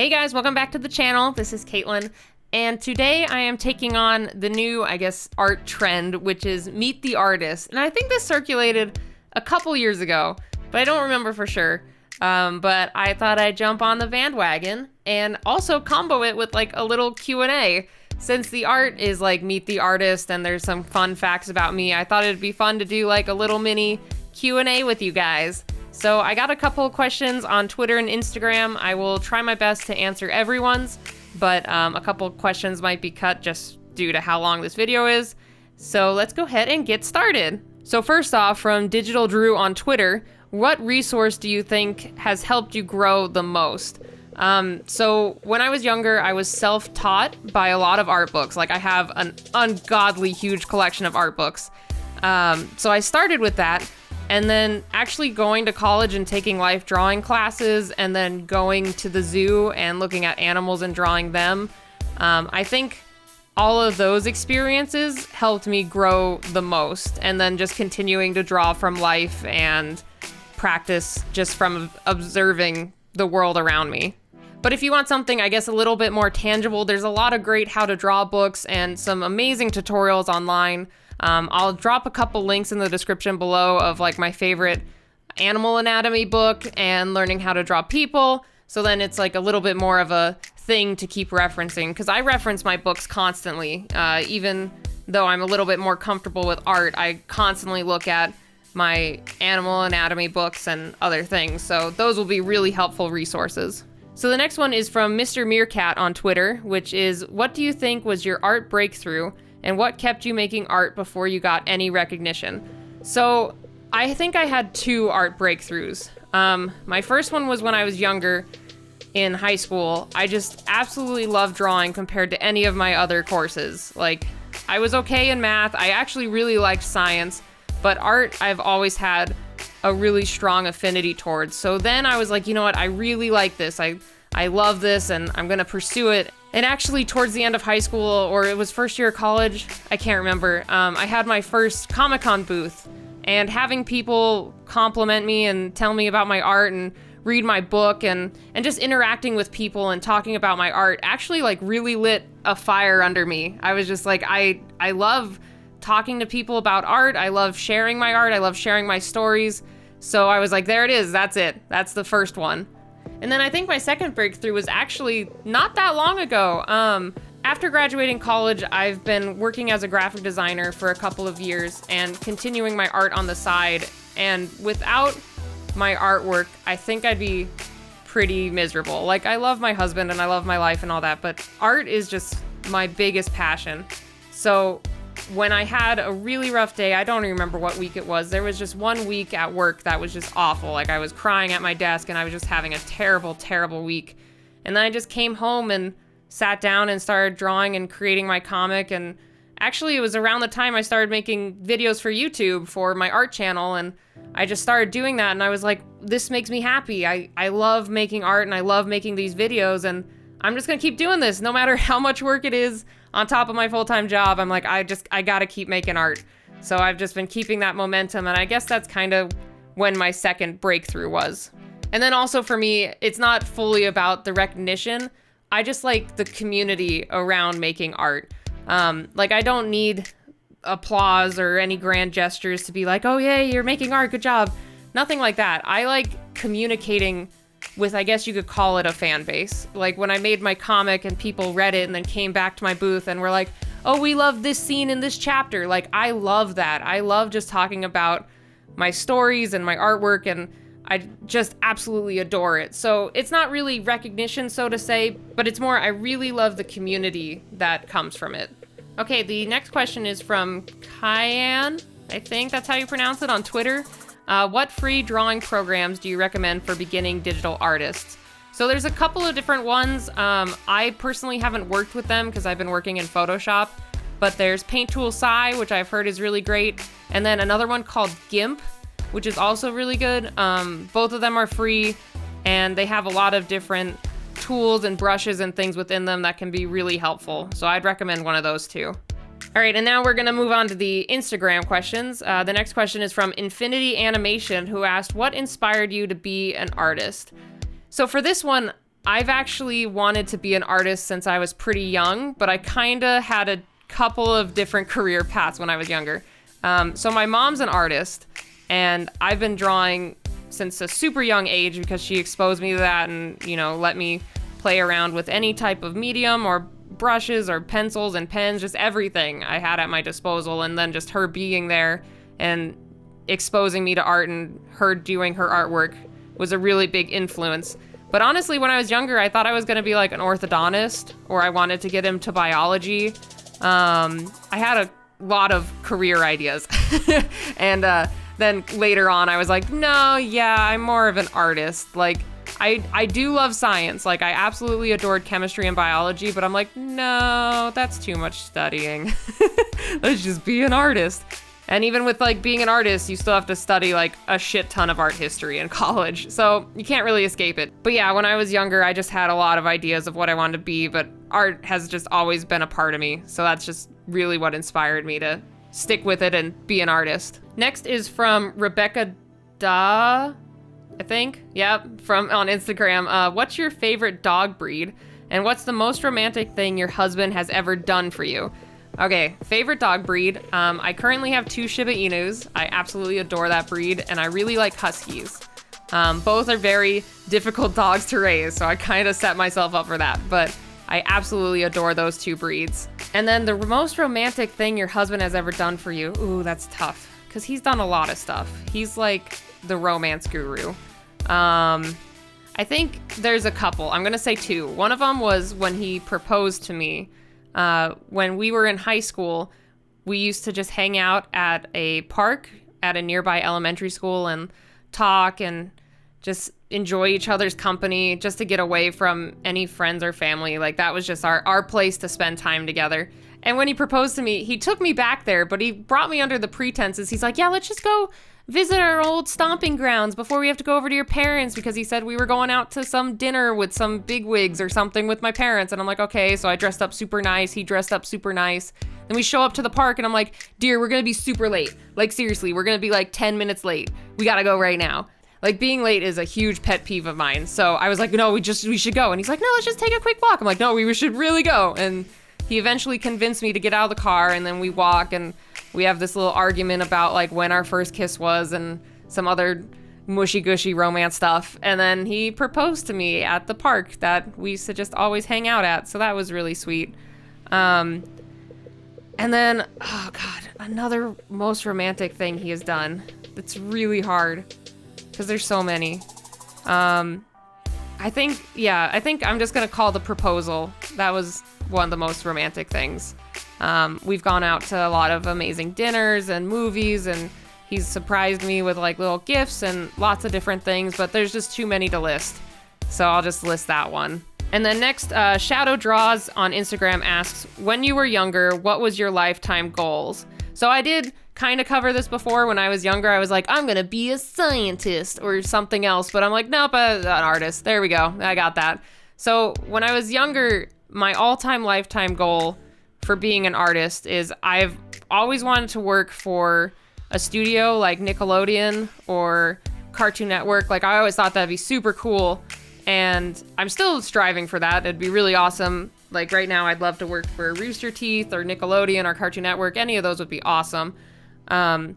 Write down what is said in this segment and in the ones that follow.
Hey guys, welcome back to the channel. This is Katelyn, and today I am taking on the new, art trend, which is Meet the Artist. And I think this circulated a couple years ago, but I don't remember for sure. But I thought I'd jump on the bandwagon and also combo it with like a little Q&A. Since the art is like Meet the Artist and there's some fun facts about me, I thought it'd be fun to do like a little mini Q&A with you guys. So I got a couple of questions on Twitter and Instagram. I will try my best to answer everyone's, but a couple of questions might be cut just due to how long this video is. So let's go ahead and get started. So first off, from Digital Drew on Twitter, what resource do you think has helped you grow the most? So when I was younger, I was self-taught by a lot of art books. Like I have an ungodly huge collection of art books. So I started with that. And then actually going to college and taking life drawing classes and then going to the zoo and looking at animals and drawing them. I think all of those experiences helped me grow the most. And then just continuing to draw from life and practice just from observing the world around me. But if you want something, I guess, a little bit more tangible, there's a lot of great how to draw books and some amazing tutorials online. I'll drop a couple links in the description below of like my favorite animal anatomy book and learning how to draw people. So then it's like a little bit more of a thing to keep referencing, because I reference my books constantly. Even though I'm a little bit more comfortable with art, I constantly look at my animal anatomy books and other things. So those will be really helpful resources. So the next one is from Mr. Meerkat on Twitter, which is, what do you think was your art breakthrough? And what kept you making art before you got any recognition? So I think I had two art breakthroughs. My first one was when I was younger in high school. I just absolutely loved drawing compared to any of my other courses. Like, I was okay in math. I actually really liked science, but art I've always had a really strong affinity towards. So then I was like, you know what? I really like this. I love this and I'm gonna pursue it. And actually towards the end of high school, or it was first year of college, I can't remember, I had my first Comic-Con booth, and having people compliment me and tell me about my art and read my book and just interacting with people and talking about my art actually like really lit a fire under me. I was just like, I love talking to people about art. I love sharing my art. I love sharing my stories. So I was like, there it is. That's it. That's the first one. And then I think my second breakthrough was actually not that long ago. After graduating college, I've been working as a graphic designer for a couple of years and continuing my art on the side. And without my artwork, I think I'd be pretty miserable. Like, I love my husband and I love my life and all that, but art is just my biggest passion. So when I had a really rough day, I don't remember what week it was. There was just one week at work that was just awful. Like, I was crying at my desk and I was just having a terrible, terrible week. And then I just came home and sat down and started drawing and creating my comic. And actually, it was around the time I started making videos for YouTube for my art channel. And I just started doing that. And I was like, this makes me happy. I love making art and I love making these videos. And I'm just going to keep doing this no matter how much work it is. On top of my full-time job, I'm like, I gotta keep making art. So I've just been keeping that momentum, and I guess that's kind of when my second breakthrough was. And then also for me, it's not fully about the recognition. I just like the community around making art. Like, I don't need applause or any grand gestures to be like, oh yay, you're making art, good job. Nothing like that. I like communicating with, I guess you could call it, a fan base. Like when I made my comic and people read it and then came back to my booth and were like, oh, we love this scene in this chapter. Like, I love that. I love just talking about my stories and my artwork, and I just absolutely adore it. So it's not really recognition, so to say, but it's more, I really love the community that comes from it. Okay, the next question is from Kyan, I think that's how you pronounce it, on Twitter. What free drawing programs do you recommend for beginning digital artists? So there's a couple of different ones. I personally haven't worked with them because I've been working in Photoshop, but there's Paint Tool Sai, which I've heard is really great. And then another one called GIMP, which is also really good. Both of them are free, and they have a lot of different tools and brushes and things within them that can be really helpful. So I'd recommend one of those too. All right, and now we're gonna move on to the Instagram questions. The next question is from Infinity Animation, who asked, what inspired you to be an artist? So for this one, I've actually wanted to be an artist since I was pretty young, but I kind of had a couple of different career paths when I was younger. So my mom's an artist, and I've been drawing since a super young age because she exposed me to that and, let me play around with any type of medium or brushes or pencils and pens, just everything I had at my disposal. And then just her being there and exposing me to art and her doing her artwork was a really big influence. But honestly, when I was younger, I thought I was going to be like an orthodontist, or I wanted to get into biology. I had a lot of career ideas. And then later on, I was like, no, yeah, I'm more of an artist. Like, I do love science. Like, I absolutely adored chemistry and biology, but I'm like, no, that's too much studying. Let's just be an artist. And even with like being an artist, you still have to study like a shit ton of art history in college. So you can't really escape it. But yeah, when I was younger, I just had a lot of ideas of what I wanted to be, but art has just always been a part of me. So that's just really what inspired me to stick with it and be an artist. Next is from Rebecca Da, I think. Yep, from on Instagram. What's your favorite dog breed? And what's the most romantic thing your husband has ever done for you? Okay, favorite dog breed. I currently have 2 Shiba Inus. I absolutely adore that breed, and I really like Huskies. Both are very difficult dogs to raise, so I kind of set myself up for that, but I absolutely adore those 2 breeds. And then the most romantic thing your husband has ever done for you. Ooh, that's tough, because he's done a lot of stuff. He's like the romance guru. I think there's a couple. I'm going to say 2. One of them was when he proposed to me. When we were in high school, we used to just hang out at a park at a nearby elementary school and talk and just enjoy each other's company just to get away from any friends or family. Like, that was just our place to spend time together. And when he proposed to me, he took me back there, but he brought me under the pretenses. He's like, yeah, let's just go visit our old stomping grounds before we have to go over to your parents, because he said we were going out to some dinner with some bigwigs or something with my parents. And I'm like, okay. So I dressed up super nice. He dressed up super nice. Then we show up to the park and I'm like, dear, we're going to be super late. Like, seriously, we're going to be like 10 minutes late. We got to go right now. Like, being late is a huge pet peeve of mine. So I was like, no, we should go. And he's like, no, let's just take a quick walk. I'm like, no, we should really go. And he eventually convinced me to get out of the car, and then we walk and we have this little argument about like when our first kiss was and some other mushy gushy romance stuff. And then he proposed to me at the park that we used to just always hang out at. So that was really sweet. And then, oh God, another most romantic thing he has done. It's really hard because there's so many. I think I'm just going to call the proposal. That was one of the most romantic things. We've gone out to a lot of amazing dinners and movies, and he's surprised me with like little gifts and lots of different things, but there's just too many to list. So I'll just list that one. And then next, Shadow Draws on Instagram asks, when you were younger, what was your lifetime goals? So I did kind of cover this before. When I was younger, I was like, I'm going to be a scientist or something else, but I'm like, nope, an artist. There we go. I got that. So when I was younger, my all-time lifetime goal for being an artist is I've always wanted to work for a studio like Nickelodeon or Cartoon Network. Like, I always thought that'd be super cool, and I'm still striving for that. It'd be really awesome. Like, right now, I'd love to work for Rooster Teeth or Nickelodeon or Cartoon Network. Any of those would be awesome. And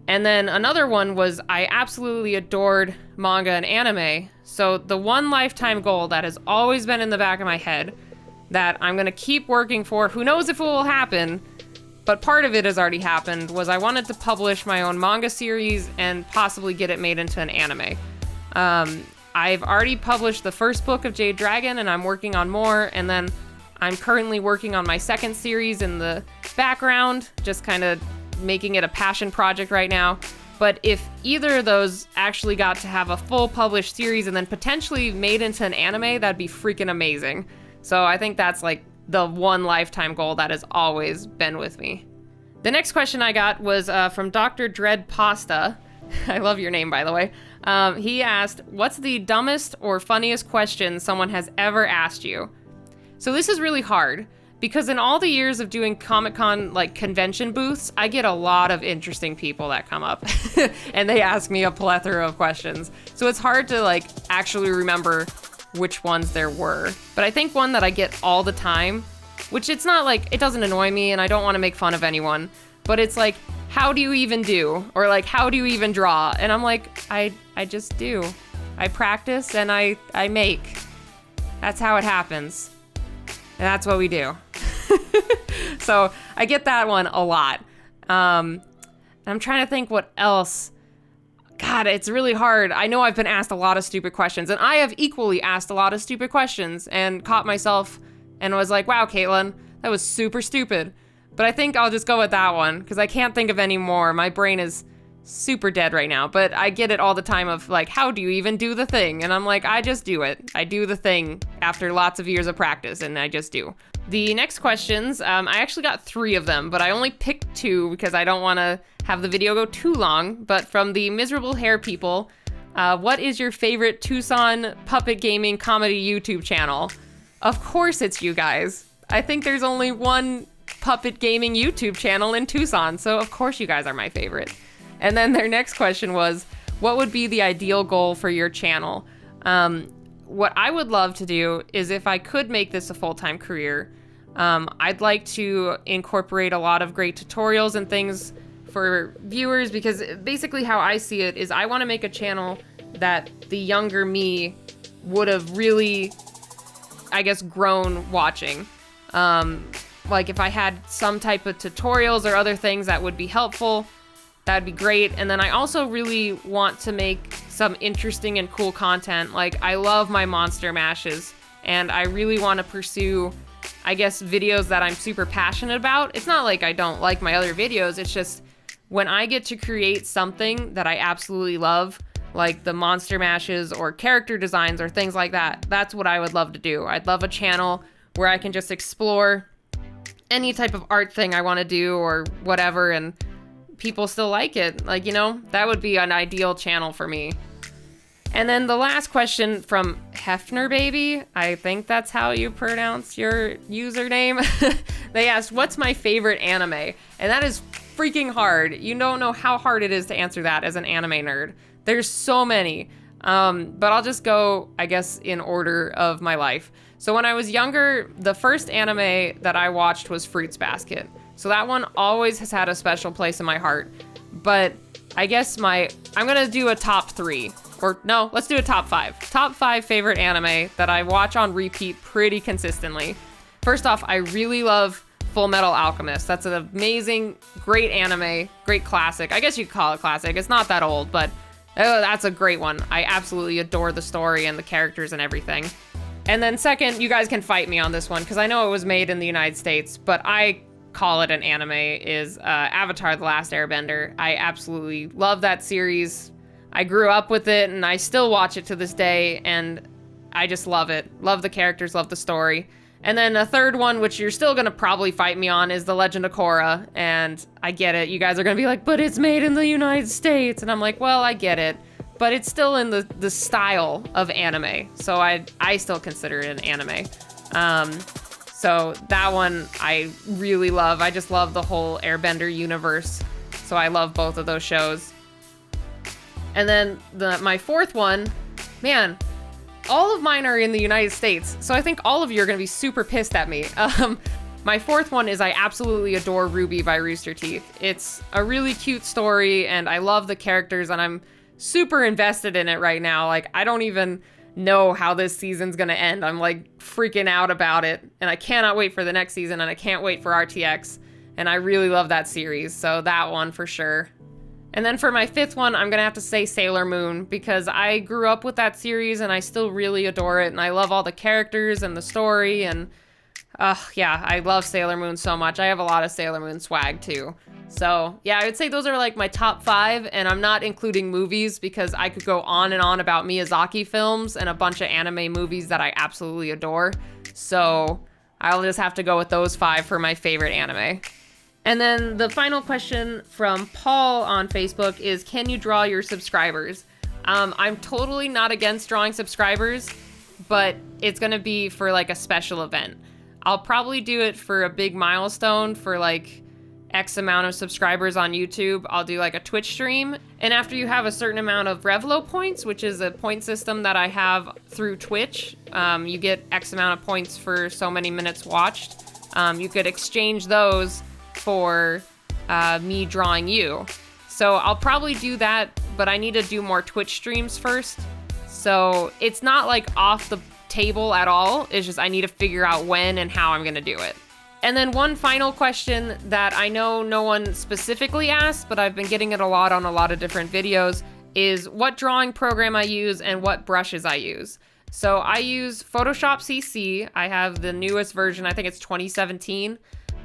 then another one was I absolutely adored manga and anime. So the one lifetime goal that has always been in the back of my head that I'm going to keep working for, who knows if it will happen, but part of it has already happened, was I wanted to publish my own manga series and possibly get it made into an anime. I've already published the first book of Jade Dragon, and I'm working on more, and then I'm currently working on my second series in the background, just kind of making it a passion project right now. But if either of those actually got to have a full published series and then potentially made into an anime, that'd be freaking amazing. So I think that's like the one lifetime goal that has always been with me. The next question I got was from Dr. Dread Pasta. I love your name, by the way. He asked, what's the dumbest or funniest question someone has ever asked you? So this is really hard because in all the years of doing Comic-Con like convention booths, I get a lot of interesting people that come up and they ask me a plethora of questions. So it's hard to like actually remember which ones there were. But I think one that I get all the time, which it's not like, it doesn't annoy me and I don't want to make fun of anyone, but it's like, how do you even do? Or like, how do you even draw? And I'm like, I just do. I practice and I make. That's how it happens. And that's what we do. So I get that one a lot. I'm trying to think what else. God, it's really hard. I know I've been asked a lot of stupid questions, and I have equally asked a lot of stupid questions and caught myself and was like, wow, Katelyn, that was super stupid. But I think I'll just go with that one because I can't think of any more. My brain is super dead right now, but I get it all the time of like, how do you even do the thing? And I'm like, I just do it. I do the thing after lots of years of practice, and I just do. The next questions, I actually got 3 of them, but I only picked 2 because I don't want to have the video go too long. But from the Miserable Hair people, what is your favorite Tucson puppet gaming comedy YouTube channel? Of course it's you guys. I think there's only one puppet gaming YouTube channel in Tucson, so of course you guys are my favorite. And then their next question was, what would be the ideal goal for your channel? What I would love to do is, if I could make this a full-time career, I'd like to incorporate a lot of great tutorials and things for viewers, because basically how I see it is I want to make a channel that the younger me would have really, I guess, grown watching. Like if I had some type of tutorials or other things that would be helpful, that'd be great. And then I also really want to make some interesting and cool content. Like I love my monster mashes, and I really want to pursue, I guess, videos that I'm super passionate about. It's not like I don't like my other videos. It's just when I get to create something that I absolutely love, like the monster mashes or character designs or things like that, that's what I would love to do. I'd love a channel where I can just explore any type of art thing I want to do or whatever, and people still like it. Like, you know, that would be an ideal channel for me. And then the last question from Hefner Baby, I think that's how you pronounce your username. They asked, what's my favorite anime? And that is freaking hard. You don't know how hard it is to answer that as an anime nerd. There's so many. But I'll just go, I guess, in order of my life. So when I was younger, the first anime that I watched was Fruits Basket. So that one always has had a special place in my heart. But I guess I'm gonna do a top 3. Or no, let's do a top 5. Top 5 favorite anime that I watch on repeat pretty consistently. First off, I really love Full Metal Alchemist. That's an amazing, great anime, great classic. I guess you could call it classic. It's not that old, but that's a great one. I absolutely adore the story and the characters and everything. And then second, you guys can fight me on this one because I know it was made in the United States, but I call it an anime, is Avatar: The Last Airbender. I absolutely love that series. I grew up with it and I still watch it to this day, and I just love it. Love the characters, love the story. And then a third one, which you're still gonna probably fight me on, is The Legend of Korra. And I get it. You guys are gonna be like, but it's made in the United States. And I'm like, well, I get it. But it's still in the style of anime. So I still consider it an anime. So that one I really love. I just love the whole Airbender universe. So I love both of those shows. And then my fourth one, man, all of mine are in the United States. So I think all of you are going to be super pissed at me. My fourth one is I absolutely adore Ruby by Rooster Teeth. It's a really cute story and I love the characters and I'm super invested in it right now. Like, I don't even know how this season's going to end. I'm like freaking out about it and I cannot wait for the next season and I can't wait for RTX. And I really love that series. So that one for sure. And then for my fifth one, I'm going to have to say Sailor Moon because I grew up with that series and I still really adore it. And I love all the characters and the story. And yeah, I love Sailor Moon so much. I have a lot of Sailor Moon swag too. So yeah, I would say those are like my top 5. And I'm not including movies because I could go on and on about Miyazaki films and a bunch of anime movies that I absolutely adore. So I'll just have to go with those 5 for my favorite anime. And then the final question from Paul on Facebook is, can you draw your subscribers? I'm totally not against drawing subscribers, but it's going to be for like a special event. I'll probably do it for a big milestone for like, X amount of subscribers on YouTube, I'll do like a Twitch stream. And after you have a certain amount of Revlo points, which is a point system that I have through Twitch, you get X amount of points for so many minutes watched. You could exchange those for me drawing you. So I'll probably do that, but I need to do more Twitch streams first. So it's not like off the table at all. It's just I need to figure out when and how I'm gonna do it. And then one final question that I know no one specifically asked, but I've been getting it a lot on a lot of different videos, is what drawing program I use and what brushes I use. So I use Photoshop CC. I have the newest version, I think it's 2017.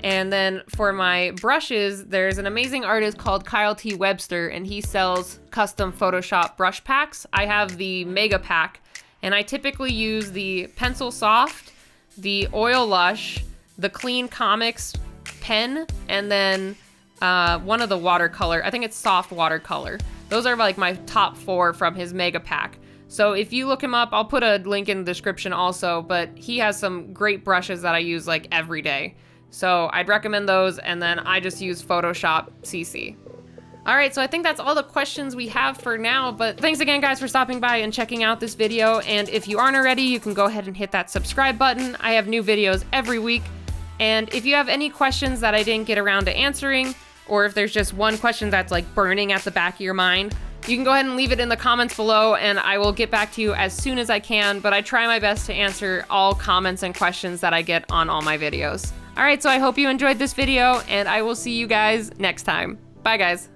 And then for my brushes, there's an amazing artist called Kyle T. Webster, and he sells custom Photoshop brush packs. I have the Mega Pack, and I typically use the Pencil Soft, the Oil Lush, the Clean Comics pen, and then one of the watercolor. I think it's soft watercolor. Those are like my top 4 from his Mega Pack. So if you look him up, I'll put a link in the description also, but he has some great brushes that I use like every day. So I'd recommend those, and then I just use Photoshop CC. All right, so I think that's all the questions we have for now, but thanks again, guys, for stopping by and checking out this video. And if you aren't already, you can go ahead and hit that subscribe button. I have new videos every week. And if you have any questions that I didn't get around to answering, or if there's just one question that's like burning at the back of your mind, you can go ahead and leave it in the comments below, and I will get back to you as soon as I can, but I try my best to answer all comments and questions that I get on all my videos. All right, so I hope you enjoyed this video, and I will see you guys next time. Bye, guys.